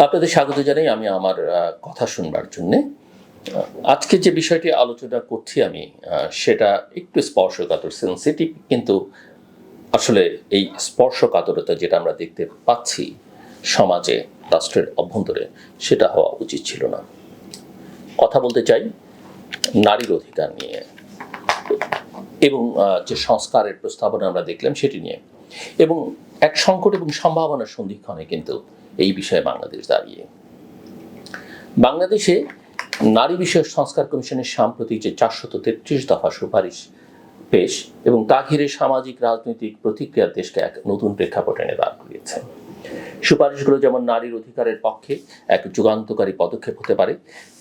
আপনাদের স্বাগত জানাই আমি আমার কথা শুনবার জন্যে। আজকে যে বিষয়টি আলোচনা করছি আমি সেটা একটু স্পর্শকাতর, সেনসিটিভ, কিন্তু আসলে এই স্পর্শকাতরতা যেটা আমরা দেখতে পাচ্ছি সমাজে, রাষ্ট্রের অভ্যন্তরে, সেটা হওয়া উচিত ছিল না। কথা বলতে চাই নারীর অধিকার নিয়ে এবং যে সংস্কারের প্রস্তাবনা আমরা দেখলাম সেটি নিয়ে, এবং এক সংকট এবং সম্ভাবনার সন্ধিক্ষণে কিন্তু এই বিষয়ে বাংলাদেশ দাঁড়িয়ে। বাংলাদেশে নারী বিষয়ক সংস্কার কমিশনের সাম্প্রতিক যে 433 দফা সুপারিশ পেশ এবং তা ঘিরে সামাজিক রাজনৈতিক প্রতিক্রিয়ার দেশকে এক নতুন প্রেক্ষাপটে এনে দাঁড় করিয়েছে। সুপারিশগুলো যেমন নারীর অধিকারের পক্ষে এক যুগান্তকারী পদক্ষেপ হতে পারে,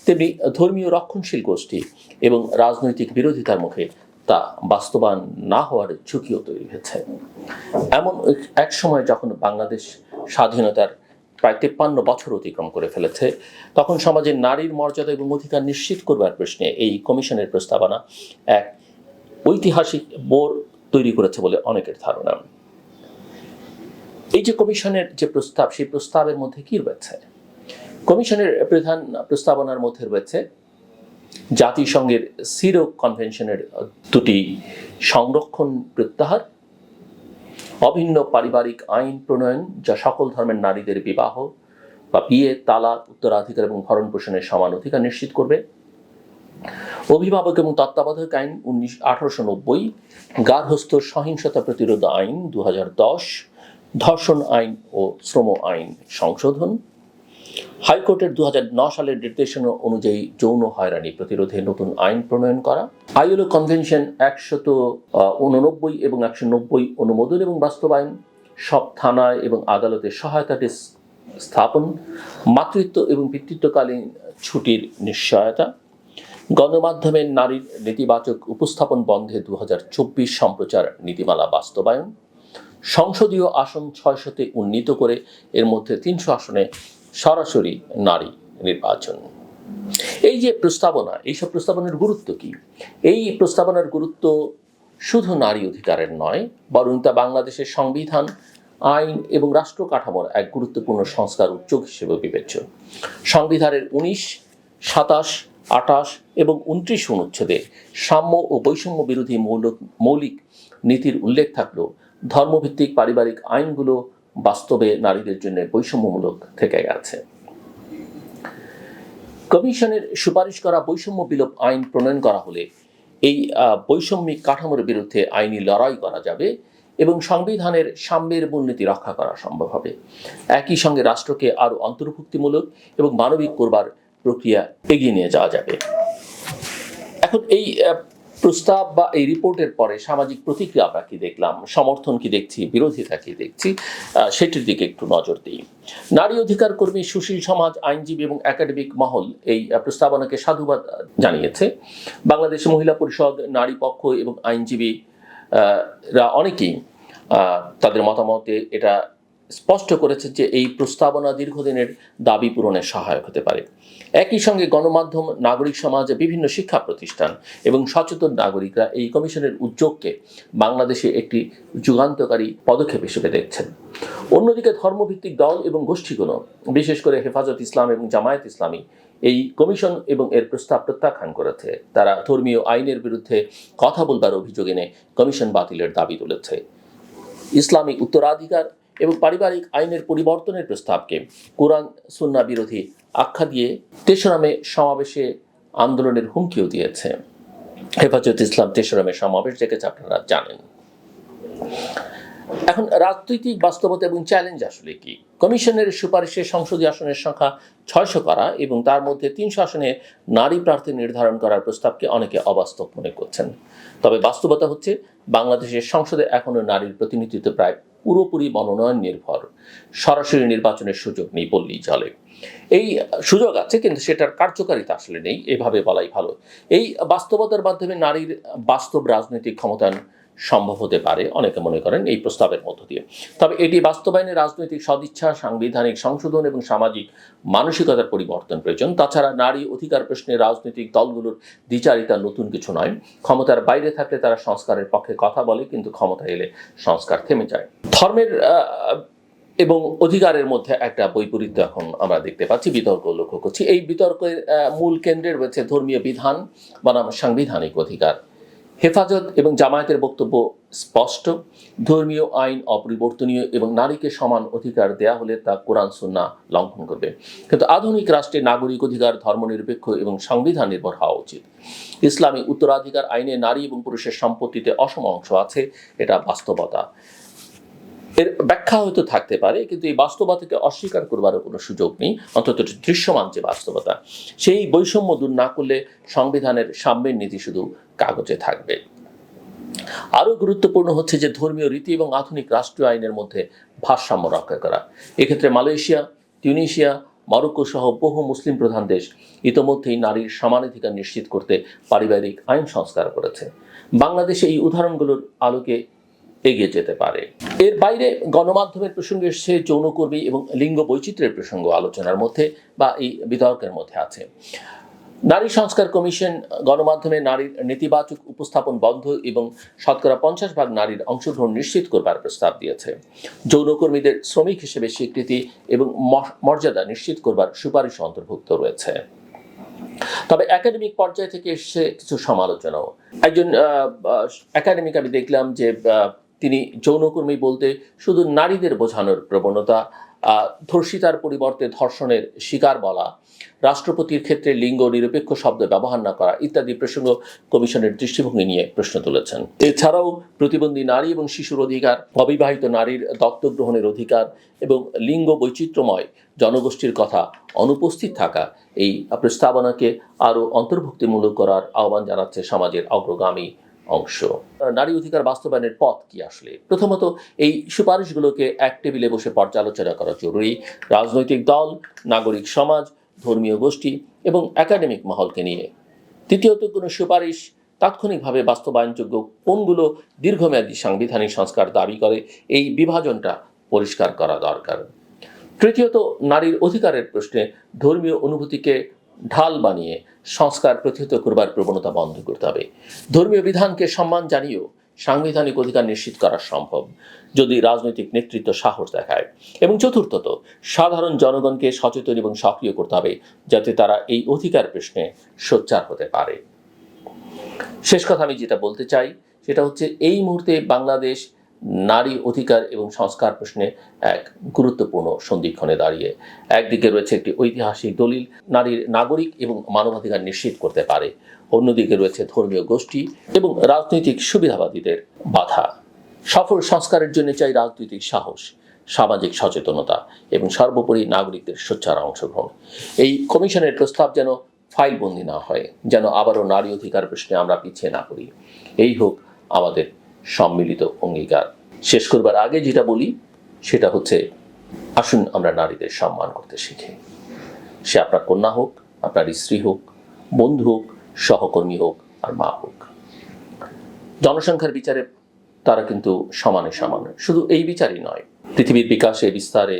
তেমনি ধর্মীয় রক্ষণশীল গোষ্ঠী এবং রাজনৈতিক বিরোধিতার মুখে তা বাস্তবায়ন না হওয়ার ঝুঁকিও তৈরি হয়েছে। এমন এক সময় যখন বাংলাদেশ স্বাধীনতার প্রায় 53 বছর অতিক্রম করে ফেলেছে, তখন সমাজে নারীর মর্যাদা এবং অধিকার নিশ্চিত করবার প্রশ্নে এই কমিশনের প্রস্তাবনা এক ঐতিহাসিক মোড় তৈরি করেছে বলে অনেকের ধারণা। এই যে কমিশনের যে প্রস্তাব, সেই প্রস্তাবের মধ্যে কি রয়েছে? কমিশনের প্রধান প্রস্তাবনার মধ্যে রয়েছে জাতিসংঘের সিরো কনভেনশনের 2টি সংরক্ষণ প্রত্যাহার, অভিন্ন পারিবারিক আইন প্রণয়ন যা সকল ধর্মের নারীদের বিবাহ বা বিয়ে, তালাক, উত্তরাধিকার এবং ভরণ পোষণের সমান অধিকার নিশ্চিত করবে, অভিভাবক এবং তত্ত্বাবধায়ক আইন 1890, গার্হস্থ্য সহিংসতা প্রতিরোধ আইন 2010, ধর্ষণ আইন ও শ্রম আইন সংশোধন, হাইকোর্টের 2009 সালের নির্দেশনা অনুযায়ী যৌন হয়রানি প্রতিরোধে নতুন আইন প্রণয়ন করা, আইএলও কনভেনশন 189 এবং 190 অনুমোদন এবং বাস্তবায়ন, সব থানায় এবং আদালতে সহায়তা ডেস্ক স্থাপন, মাতৃত্ব এবং পিতৃত্বকালীন ছুটির নিশ্চয়তা, গণমাধ্যমের নারীর নেতিবাচক উপস্থাপন বন্ধে 2024 সম্প্রচার নীতিমালা বাস্তবায়ন, সংসদীয় আসন 600-তে উন্নীত করে এর মধ্যে 300 আসনে সরাসরি নারী নির্বাচন। এই যে প্রস্তাবনা, এইসব প্রস্তাবনার গুরুত্ব কি? এই প্রস্তাবনার গুরুত্ব শুধু নারী অধিকারের নয়, বরং তা বাংলাদেশের সংবিধান, আইন এবং রাষ্ট্র কাঠামোর এক গুরুত্বপূর্ণ সংস্কার উদ্যোগ হিসেবে বিবেচ্য। সংবিধানের 19, 27, 28 এবং 29 অনুচ্ছেদে সাম্য ও বৈষম্য বিরোধী মৌলিক নীতির উল্লেখ থাকলেও ধর্মভিত্তিক পারিবারিক আইনগুলো বাস্তবে নারীদের জন্য বৈষম্যমূলক থেকে গেছে। কমিশনের সুপারিশ করা বৈষম্য বিলোপ আইন প্রণয়ন করা হলে এই বৈষম্যিক কাঠামোর বিরুদ্ধে আইনি লড়াই করা যাবে এবং সংবিধানের সাম্যের মূলনীতি রক্ষা করা সম্ভব হবে। একই সঙ্গে রাষ্ট্রকে আরও অন্তর্ভুক্তিমূলক এবং মানবিক করবার প্রক্রিয়া এগিয়ে নিয়ে যাওয়া যাবে। এখন এই প্রস্তাব বা এই রিপোর্টের পরে সামাজিক প্রতিক্রিয়া আমরা কি দেখলাম, সমর্থন কি দেখছি, বিরোধিতা কি দেখছি, সেটির দিকে একটু নজর দিই। নারী অধিকার কর্মী, সুশীল সমাজ, আইনজীবী এবং একাডেমিক মহল এই প্রস্তাবনাকে সাধুবাদ জানিয়েছে। বাংলাদেশ মহিলা পরিষদ, নারী পক্ষ এবং আইনজীবীরা অনেকেই তাদের মতামতে এটা স্পষ্ট করেছে যে এই প্রস্তাবনা দীর্ঘদিনের দাবি পূরণের সহায়ক হতে পারে। একই সঙ্গে গণমাধ্যম, নাগরিক সমাজ, বিভিন্ন শিক্ষা প্রতিষ্ঠান এবং সচেতন নাগরিকরা এই কমিশনের উদ্যোগকে বাংলাদেশে একটি যুগান্তকারী পদক্ষেপ হিসেবে দেখছেন। অন্যদিকে ধর্মভিত্তিক দল এবং গোষ্ঠীগুলো, বিশেষ করে হেফাজত ইসলাম এবং জামায়াত ইসলামী, এই কমিশন এবং এর প্রস্তাব প্রত্যাখ্যান করেছে। তারা ধর্মীয় আইনের বিরুদ্ধে কথা বলবার অভিযোগ এনে কমিশন বাতিলের দাবি তুলেছে। ইসলামী উত্তরাধিকার এবং পারিবারিক আইনের পরিবর্তনের প্রস্তাবকে কোরআন সুন্নাহ বিরোধী আখ্যা দিয়ে 3রা মে সমাবেশে আন্দোলনের হুমকিও দিয়েছে। হেফাজত ইসলাম 3রা মে সমাবেশ ডেকেছে, আপনারা জানেন। এখন রাজনৈতিক বাস্তবতা এবং চ্যালেঞ্জ আসলে কি? কমিশনের সুপারিশে সংসদীয় আসনের সংখ্যা 600 করা এবং তার মধ্যে 300 আসনে নারী প্রার্থী নির্ধারণ করার প্রস্তাবকে অনেকে অবাস্তব মনে করছেন। তবে বাস্তবতা হচ্ছে বাংলাদেশের সংসদে এখনো নারীর প্রতিনিধিত্ব প্রায় পুরোপুরি মনোনয়ন নির্ভর, সরাসরি নির্বাচনের সুযোগ নেই বললেই চলে। এই সুযোগ আছে কিন্তু সেটার কার্যকারিতা আসলে নেই, এভাবে বলাই ভালো। এই বাস্তবতার মাধ্যমে নারীর বাস্তব রাজনৈতিক ক্ষমতায়ন সম্ভব হতে পারে অনেকে মনে করেন এই প্রস্তাবের মধ্য দিয়ে। তবে এটি বাস্তবায়নে রাজনৈতিক সদিচ্ছা, সাংবিধানিক সংশোধন এবং সামাজিক মানসিকতার পরিবর্তন প্রয়োজন। তাছাড়া নারী অধিকার প্রশ্নে রাজনৈতিক দলগুলোর দ্বিচারিতা নতুন কিছু নয়। ক্ষমতার বাইরে থাকলে তারা সংস্কারের পক্ষে কথা বলে, কিন্তু ক্ষমতা এলে সংস্কার থেমে যায়। ধর্মের এবং অধিকারের মধ্যে একটা বৈপরীত্য এখন আমরা দেখতে পাচ্ছি, বিতর্ক লক্ষ্য করছি। এই বিতর্কের মূল কেন্দ্রে রয়েছে ধর্মীয় বিধান বনাম সাংবিধানিক অধিকার। হেফাজত এবং জামায়াতের বক্তব্য স্পষ্ট, ধর্মীয় আইন অপরিবর্তনীয় এবং নারীকে সমান অধিকার দেয়া হলে তা কোরআন সুন্নাহ লঙ্ঘন করবে। কিন্তু আধুনিক রাষ্ট্রে নাগরিক অধিকার ধর্মনিরপেক্ষ এবং সংবিধান নির্ভর হওয়া উচিত। ইসলামী উত্তরাধিকার আইনে নারী এবং পুরুষের সম্পত্তিতে অসম অংশ আছে, এটা বাস্তবতা। এর ব্যাখ্যা হয়তো থাকতে পারে, কিন্তু এই বাস্তবতাকে অস্বীকার করবারও কোনো সুযোগ নেই, অন্তত দৃশ্যমান যে বাস্তবতা, সেই বৈষম্য দূর না করলে সংবিধানের সাম্যের নীতি শুধু কাগজে থাকবে। আরও গুরুত্বপূর্ণ হচ্ছে যে ধর্মীয় রীতি এবং আধুনিক রাষ্ট্রীয় আইনের মধ্যে ভারসাম্য রক্ষা করা। এক্ষেত্রে মালয়েশিয়া, তিউনিসিয়া, মরক্কো সহ বহু মুসলিম প্রধান দেশ ইতোমধ্যেই নারীর সমানাধিকার নিশ্চিত করতে পারিবারিক আইন সংস্কার করেছে। বাংলাদেশে এই উদাহরণগুলোর আলোকে এগিয়ে যেতে পারে। এর বাইরে গণমাধ্যমের প্রসঙ্গে এসছে যৌনকর্মী এবং লিঙ্গ বৈচিত্র্যের প্রসঙ্গ আলোচনার মধ্যে বা এই বিতর্কের মধ্যে আছে। নারী সংস্কার কমিশন গণমাধ্যমে নারীর নেতিবাচক উপস্থাপন বন্ধ এবং 50% নারীর অংশগ্রহণ নিশ্চিত করবার প্রস্তাব দিয়েছে। যৌনকর্মীদের শ্রমিক হিসেবে স্বীকৃতি এবং মর্যাদা নিশ্চিত করবার সুপারিশ অন্তর্ভুক্ত রয়েছে। তবে একাডেমিক পর্যায় থেকে এসছে কিছু সমালোচনাও। একজন একাডেমিক আমি দেখলাম যে তিনি যৌনকর্মী বলতে শুধু নারীদের বোঝানোর প্রবণতা, ধর্ষিতার পরিবর্তে ধর্ষণের শিকার বলা, রাষ্ট্রপতির ক্ষেত্রে লিঙ্গ নিরপেক্ষ শব্দ ব্যবহার না করা ইত্যাদি প্রসঙ্গ কমিশনের দৃষ্টিভঙ্গি নিয়ে প্রশ্ন তুলেছেন। এছাড়াও প্রতিবন্ধী নারী এবং শিশুর অধিকার, অবিবাহিত নারীর দত্তক গ্রহণের অধিকার এবং লিঙ্গ বৈচিত্র্যময় জনগোষ্ঠীর কথা অনুপস্থিত থাকা এই প্রস্তাবনাকে আরও অন্তর্ভুক্তিমূলক করার আহ্বান জানাচ্ছে সমাজের অগ্রগামী অংশ। নারী অধিকার বাস্তবায়নের পথ কি আসলে? প্রথমত, এই সুপারিশগুলোকে এক টেবিলে বসে পর্যালোচনা করা জরুরি। রাজনৈতিক দল, নাগরিক সমাজ, ধর্মীয় গোষ্ঠী এবং একাডেমিক মহলকে নিয়ে। দ্বিতীয়ত, কোনো সুপারিশ তাৎক্ষণিকভাবে বাস্তবায়নযোগ্য, কোনগুলো দীর্ঘমেয়াদী সাংবিধানিক সংস্কার দাবি করে, এই বিভাজনটা পরিষ্কার করা দরকার। তৃতীয়ত, নারীর অধিকারের প্রশ্নে ধর্মীয় অনুভূতিকে ঢাল বানিয়ে সংস্কার প্রতিহত করবার প্রবণতা বন্ধ করতে হবে। ধর্মীয় বিধানকে সম্মান জানিয়েও সাংবিধানিক অধিকার নিশ্চিত করা সম্ভব, যদি রাজনৈতিক নেতৃত্ব সাহস দেখায়। এবং চতুর্থত, সাধারণ জনগণকে সচেতন এবং সক্রিয় করতে হবে, যাতে তারা এই অধিকার প্রশ্নে সোচ্চার হতে পারে। শেষ কথা আমি যেটা বলতে চাই সেটা হচ্ছে, এই মুহূর্তে বাংলাদেশ নারী অধিকার এবং সংস্কার প্রশ্নে এক গুরুত্বপূর্ণ সন্ধিক্ষণে দাঁড়িয়ে। একদিকে রয়েছে একটি ঐতিহাসিক দলিল, নারীর নাগরিক এবং মানবাধিকার নিশ্চিত করতে পারে। অন্যদিকে রয়েছে ধর্মীয় গোষ্ঠী এবং রাজনৈতিক সুবিধাবাদীদের বাধা। সফল সংস্কারের জন্য চাই রাজনৈতিক সাহস, সামাজিক সচেতনতা এবং সর্বোপরি নাগরিকদের সোচ্চার অংশগ্রহণ। এই কমিশনের প্রস্তাব যেন ফাইলবন্দি না হয়, যেন আবারও নারী অধিকার প্রশ্নে আমরা পিছিয়ে না পড়ি। এই হোক আমাদের সম্মিলিত অঙ্গীকার। শেষ করবার আগে যেটা বলি সেটা হচ্ছে, আসুন আমরা নারীদের সম্মান করতে শিখি। সে আপনার কন্যা হোক, আপনার স্ত্রী হোক, বন্ধু হোক, সহকর্মী হোক আর মা হোক। জনসংখ্যার বিচারে তারা কিন্তু সমানে সমান। শুধু এই বিচারই নয়, পৃথিবীর বিকাশে বিস্তারে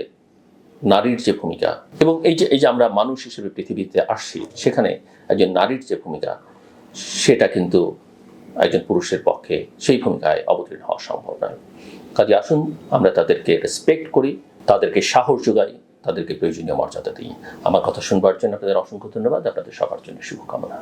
নারীর যে ভূমিকা, এবং এই যে আমরা মানুষ হিসেবে পৃথিবীতে আসছি, সেখানে একজন নারীর যে ভূমিকা, সেটা কিন্তু একজন পুরুষের পক্ষে সেই ভূমিকায় অবতীর্ণ হওয়া সম্ভব নয়। কাজে আসুন আমরা তাদেরকে রেসপেক্ট করি, তাদেরকে সাহস যোগাই, তাদেরকে প্রয়োজনীয় মর্যাদা দিই। আমার কথা শুনবার জন্য আপনাদের অসংখ্য ধন্যবাদ। আপনাদের সবার জন্য শুভকামনা।